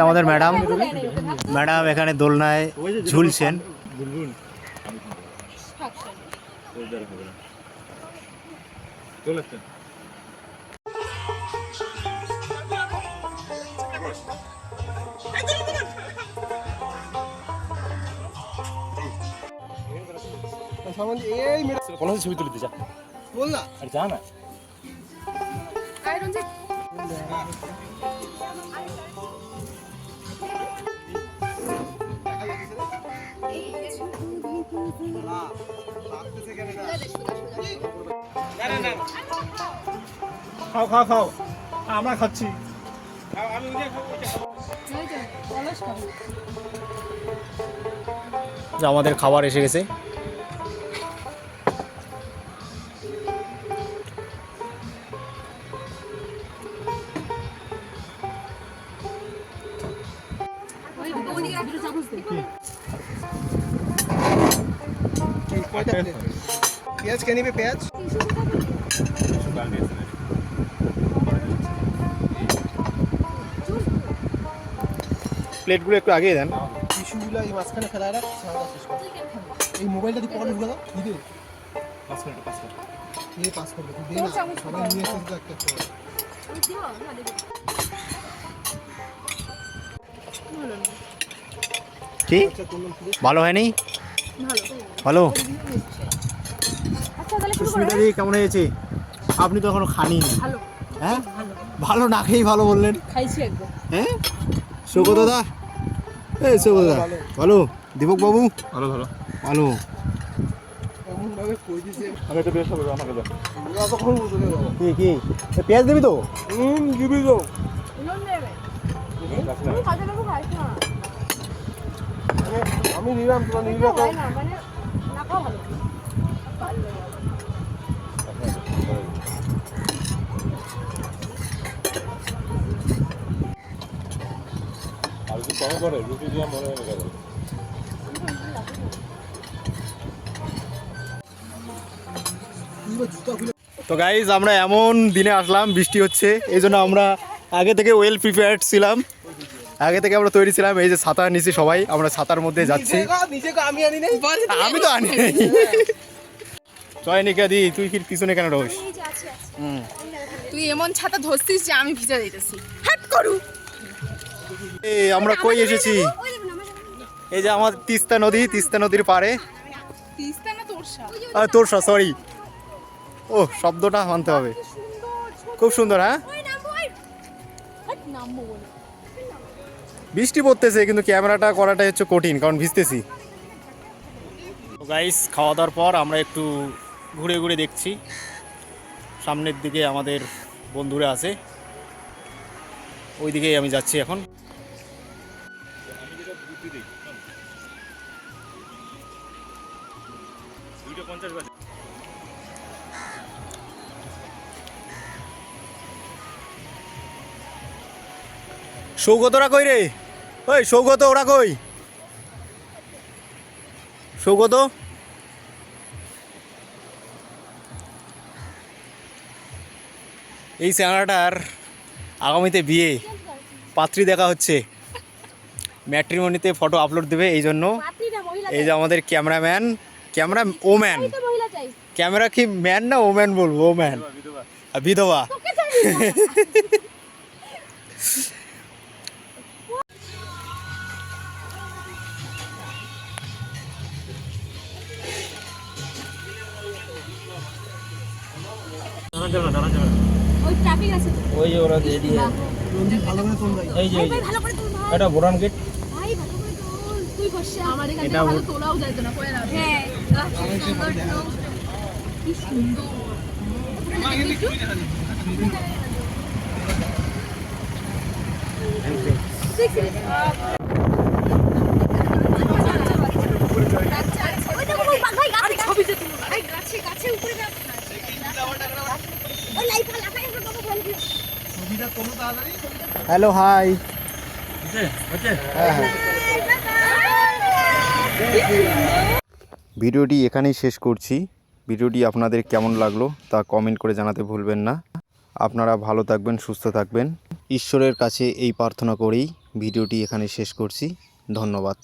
আমাদের madam madam এখানে দোলনায় ঝুলছেন। ছবি তুলতে যা বল না আর যা না খাও খাও খাও আমরা খাচ্ছি আমাদের খাবার এসে গেছে। পেঁয়াজ কে নিবে? পেঁয়াজ প্লেটগুলো একটু আগে দেন। টিস্যুগুলো এই মাঝখানে ফেলা রাখ। এই মোবাইলটা দিয়ে পকেটে ঢুকে দাও। দিবে পাস করবে তুই দে না, সবাই নিয়ে এসে তো একটা করে কি ভালো হয়নি? ভালো। সুস্মিতা দি কেমন হয়েছে? আপনি তো এখনো খানি। হ্যাঁ ভালো না খেয়েই ভালো বললেন। খাইছি একদম। হ্যাঁ সৌগত দাদা, এই সৌগত দাদা ভালো। দীপক বাবু ভালো ভালো ভালো। এমন ভাবে কই দিছে আমি একটু বেশ হবে আমাকে দাও কখন বুঝলে বাবা কি কি পেঁয়াজ দিবি তো? দিবি তো আমি নিলাম তোমার নিলাম আর কি কম করে রুটি দিয়ে মনে হয়ে গেল। তো গাইজ আমরা এমন দিনে আসলাম, বৃষ্টি হচ্ছে, এই জন্য আমরা আগে থেকে ওয়েল প্রিপেয়ার্ড ছিলাম, আগে থেকে আমরা তৈরি ছিলাম। এই যে ছাতা নিচে সবাই, আমরা ছাতার মধ্যে যাচ্ছি। আমি তো আনি চয়নিকা দি, তুই কি পিছনে কেন রোস? তুই এমন ছাতা ধরছিস যে আমি ভিজা দিতেছি। হাট করু। এই আমরা কই এসেছি? এই যে আমার তিস্তা নদী, তিস্তা নদীর পাড়ে। তিস্তা না তোরসা? তোরসা, সরি। ও শব্দটা মানতে হবে। খুব সুন্দর। হ্যাঁ বৃষ্টি পড়তেছে কিন্তু ক্যামেরাটা করাটাই হচ্ছে কঠিন, কারণ ভিজতেছি। গাইস খাওয়া দাওয়ার পর আমরা একটু ঘুরে ঘুরে দেখছি। সামনের দিকে আমাদের বন্ধুরা আছে, ওই দিকেই আমি যাচ্ছি এখন। সৌগতরা কই রে? ওই সৌগত, ওরা কই? সৌগত এই চ্যানেলটার আগামীতে বিয়ে, পাত্রী দেখা হচ্ছে, ম্যাট্রিমনিতে ফটো আপলোড দেবে। এই জন্য এই যে আমাদের ক্যামেরাম্যান, ক্যামেরা ওম্যান, ক্যামেরা কি ম্যান না ওম্যান বলবো? ওম্যান, বিধবা। ওই যে ওরা দিয়ে দিয়ে এই যে এটা বোরান গেট। এটা তোলাও যায় না। হ্যাঁ কি সুন্দর। Hello hi. ভিডিওটি এখানেই শেষ করছি। ভিডিওটি আপনাদের কেমন লাগলো তা কমেন্ট করে জানাতে ভুলবেন না। আপনারা ভালো থাকবেন, সুস্থ থাকবেন। ঈশ্বরের কাছে এই প্রার্থনা করেই ভিডিওটি এখানে শেষ করছি। ধন্যবাদ।